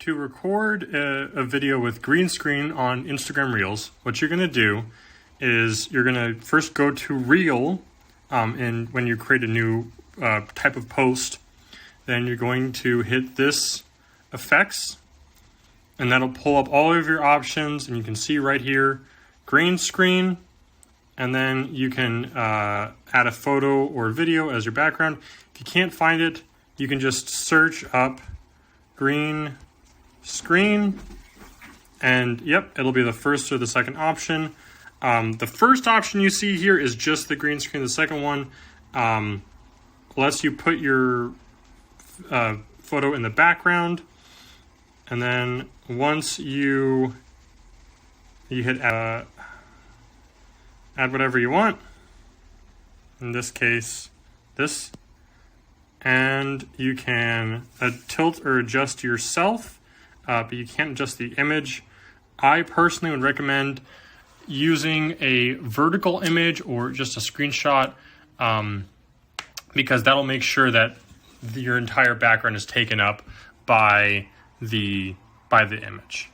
To record a video with green screen on Instagram Reels, what you're going to do is you're going to first go to Reel, and when you create a new type of post, then you're going to hit this effects, and that'll pull up all of your options, and you can see right here, green screen, and then you can add a photo or video as your background. If you can't find it, you can just search up green screen, and yep, it'll be the first or the second option. The first option you see here is just the green screen. The second one lets you put your photo in the background, and then once you hit add whatever you want, in this case this, and you can tilt or adjust yourself, but you can't adjust the image. I personally would recommend using a vertical image or just a screenshot, because that'll make sure that your entire background is taken up by the image.